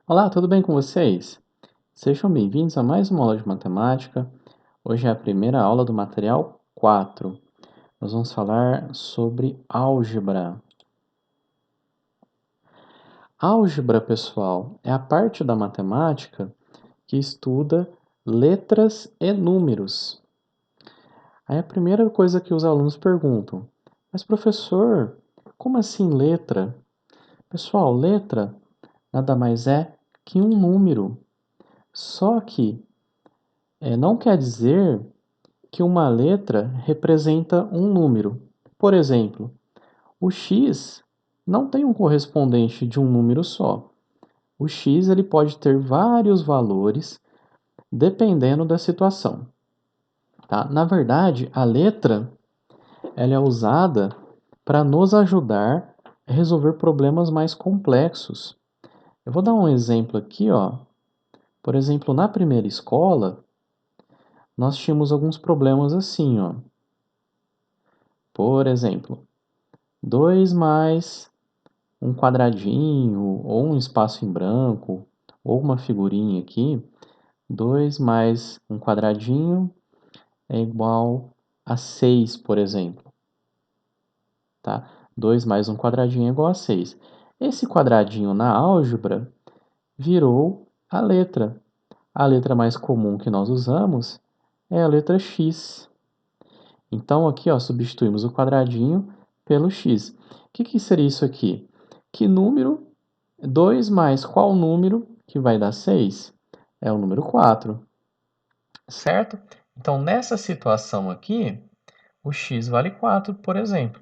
Olá, tudo bem com vocês? Sejam bem-vindos a mais uma aula de matemática. Hoje é a primeira aula do material 4. Nós vamos falar sobre álgebra. Álgebra, pessoal, é a parte da matemática que estuda letras e números. Aí a primeira coisa que os alunos perguntam: mas professor, como assim letra? Pessoal, letra nada mais é que um número. Só que não quer dizer que uma letra representa um número. Por exemplo, o x não tem um correspondente de um número só. O x ele pode ter vários valores dependendo da situação. Tá? Na verdade, a letra ela é usada para nos ajudar a resolver problemas mais complexos. Eu vou dar um exemplo aqui, ó. Por exemplo, na primeira escola, nós tínhamos alguns problemas assim, ó. Por exemplo, 2 mais um quadradinho, ou um espaço em branco, ou uma figurinha aqui, 2 mais um quadradinho é igual a 6, por exemplo. Tá? 2 mais um quadradinho é igual a 6. Esse quadradinho na álgebra virou a letra. A letra mais comum que nós usamos é a letra X. Então aqui ó, substituímos o quadradinho pelo X. O que seria isso aqui? Que número 2 mais qual número que vai dar 6? É o número 4, certo? Então, nessa situação aqui, o x vale 4, por exemplo.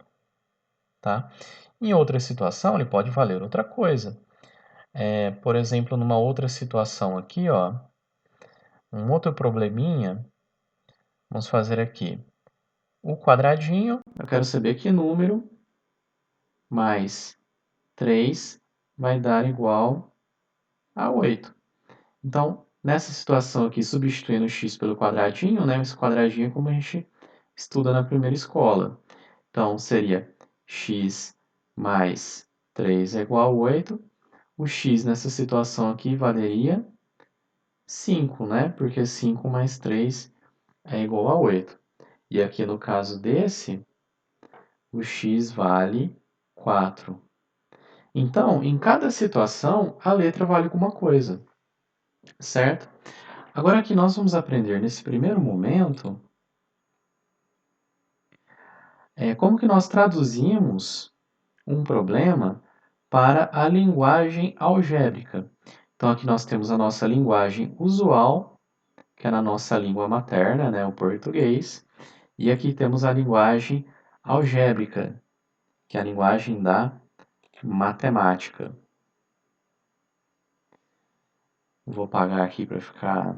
Tá? Em outra situação, ele pode valer outra coisa. Por exemplo, numa outra situação aqui, ó, um outro probleminha, vamos fazer aqui. O quadradinho, eu quero saber que número mais 3 vai dar igual a 8. Então, nessa situação aqui, substituindo x pelo quadradinho, né? Esse quadradinho é como a gente estuda na primeira escola. Então, seria x mais 3 é igual a 8. O x nessa situação aqui valeria 5, né? Porque 5 mais 3 é igual a 8. E aqui no caso desse, o x vale 4. Então, em cada situação, a letra vale alguma coisa, certo? Agora aqui nós vamos aprender nesse primeiro momento como que nós traduzimos um problema para a linguagem algébrica. Então aqui nós temos a nossa linguagem usual, que é na nossa língua materna, né, o português, e aqui temos a linguagem algébrica, que é a linguagem da matemática. Vou apagar aqui para ficar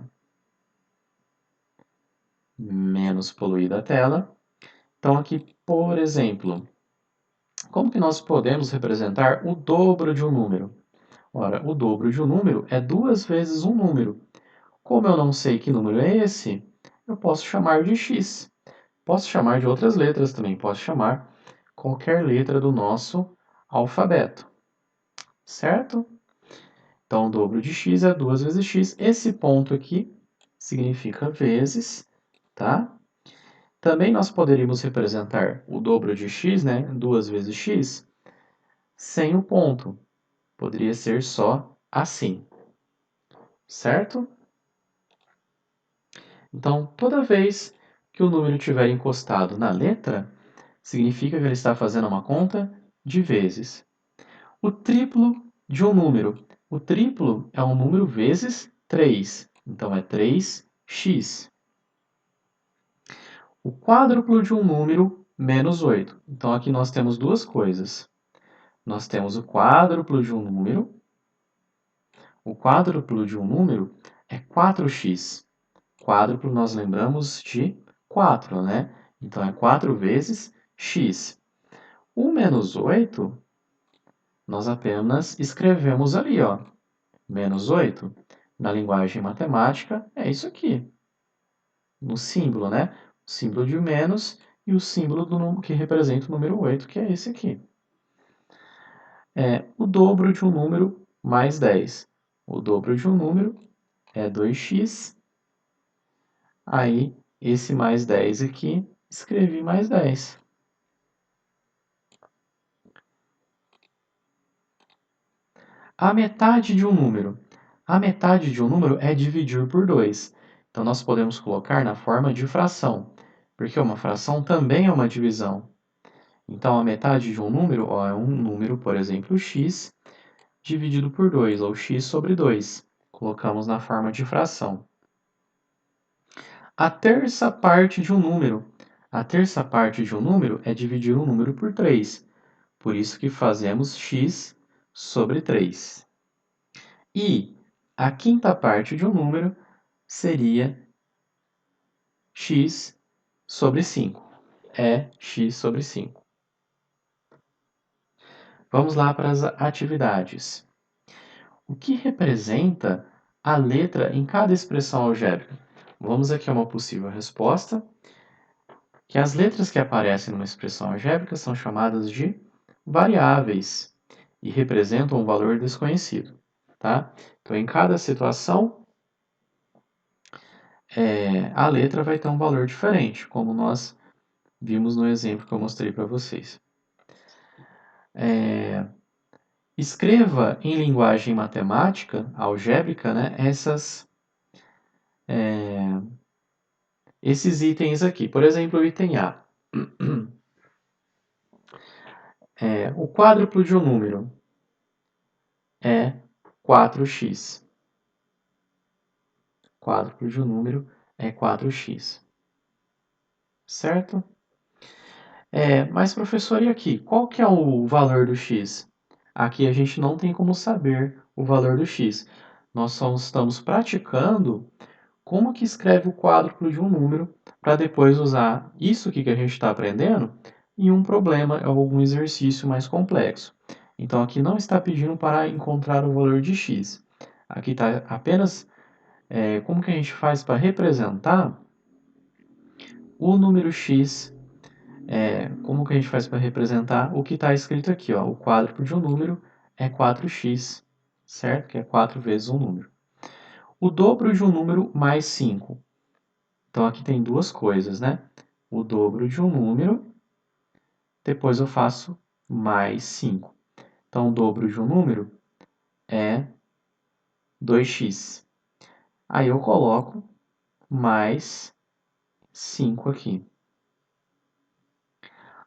menos poluída a tela. Então aqui, por exemplo, como que nós podemos representar o dobro de um número? Ora, o dobro de um número é 2 vezes um número. Como eu não sei que número é esse, eu posso chamar de x. Posso chamar de outras letras também, posso chamar qualquer letra do nosso alfabeto, certo? Então, o dobro de x é 2 vezes x. Esse ponto aqui significa vezes, tá? Também nós poderíamos representar o dobro de x, né, 2 vezes x, sem o ponto. Poderia ser só assim, certo? Então, toda vez que o número estiver encostado na letra, significa que ele está fazendo uma conta de vezes. O triplo de um número. O triplo é um número vezes 3. Então, é 3x. O quádruplo de um número menos 8. Então, aqui nós temos duas coisas. Nós temos o quádruplo de um número. O quádruplo de um número é 4x. Quádruplo nós lembramos de 4, né? Então, é 4 vezes x. O menos 8, nós apenas escrevemos ali, ó. Menos 8, na linguagem matemática, é isso aqui. No símbolo, né? O símbolo de menos e o símbolo do número que representa o número 8, que é esse aqui. É o dobro de um número mais 10. O dobro de um número é 2x. Aí, esse mais 10 aqui, escrevi mais 10. A metade de um número. A metade de um número é dividir por 2. Então, nós podemos colocar na forma de fração, porque uma fração também é uma divisão. Então, a metade de um número é um número, por exemplo, x, dividido por 2, ou x sobre 2. Colocamos na forma de fração. A terça parte de um número. A terça parte de um número é dividir um número por 3. Por isso que fazemos x sobre 3. E a quinta parte de um número seria x sobre 5. É x sobre 5. Vamos lá para as atividades. O que representa a letra em cada expressão algébrica? Vamos aqui a uma possível resposta, que as letras que aparecem numa expressão algébrica são chamadas de variáveis e representam um valor desconhecido, tá? Então, em cada situação, a letra vai ter um valor diferente, como nós vimos no exemplo que eu mostrei para vocês. Escreva em linguagem matemática, algébrica, né, esses itens aqui. Por exemplo, o item A. O quádruplo de um número é 4x. Quádruplo de um número é 4x. Certo? Mas professor, e aqui? Qual que é o valor do x? Aqui a gente não tem como saber o valor do x. Nós só estamos praticando como que escreve o quádruplo de um número para depois usar isso aqui que a gente está aprendendo em um problema ou algum exercício mais complexo. Então aqui não está pedindo para encontrar o valor de x. Aqui está apenas como que a gente faz para representar o número x, como que a gente faz para representar o que está escrito aqui, ó, o quádruplo de um número é 4x, certo? Que é 4 vezes um número. O dobro de um número mais 5. Então, aqui tem duas coisas, né? O dobro de um número, depois eu faço mais 5. Então, o dobro de um número é 2x. Aí eu coloco mais 5 aqui.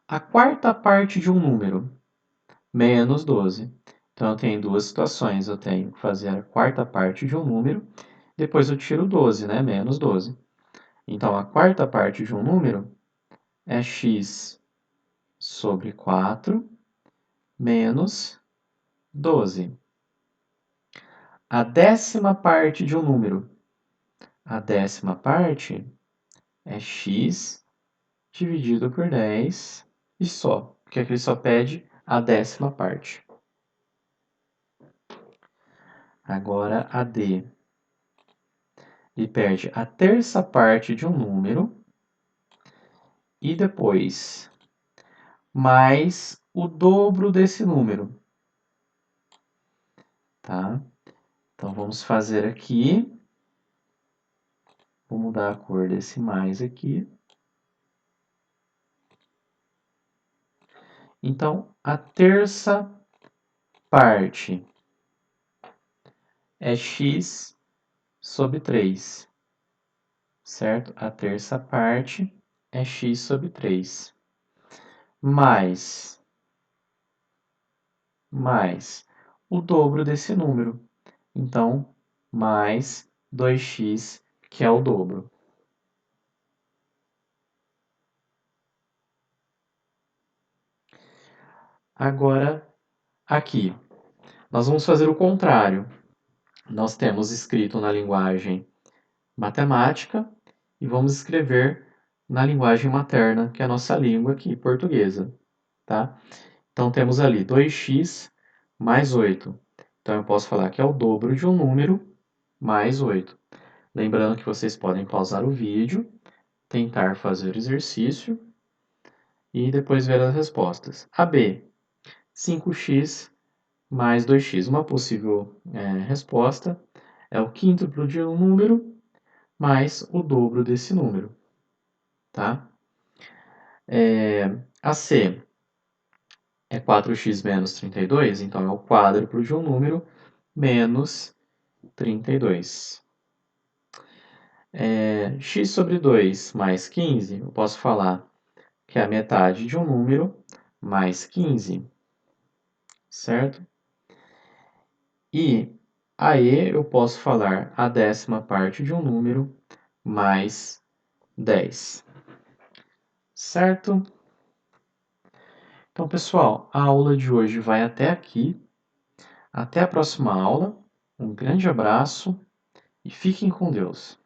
A quarta parte de um número, menos 12. Então, eu tenho duas situações. Eu tenho que fazer a quarta parte de um número, depois eu tiro 12, né? Menos 12. Então, a quarta parte de um número é x sobre 4 menos 12. A décima parte de um número. A décima parte é x dividido por 10 e só, porque aqui ele só pede a décima parte. Agora a D. Ele perde a terça parte de um número e depois mais o dobro desse número. Tá? Então vamos fazer aqui. Vou mudar a cor desse mais aqui. Então, a terça parte é x sobre 3, certo? A terça parte é x sobre 3, mais o dobro desse número. Então, mais 2x, que é o dobro. Agora, aqui, nós vamos fazer o contrário. Nós temos escrito na linguagem matemática e vamos escrever na linguagem materna, que é a nossa língua aqui, portuguesa, tá? Então, temos ali 2x mais 8. Então, eu posso falar que é o dobro de um número mais 8. Lembrando que vocês podem pausar o vídeo, tentar fazer o exercício e depois ver as respostas. A B, 5x mais 2x. Uma possível resposta é o quíntuplo de um número mais o dobro desse número, tá? A C é 4x menos 32, então é o quádruplo de um número menos 32. X sobre 2 mais 15, eu posso falar que é a metade de um número mais 15, certo? E aí eu posso falar a 10ª parte de um número mais 10, certo? Então, pessoal, a aula de hoje vai até aqui. Até a próxima aula. Um grande abraço e fiquem com Deus.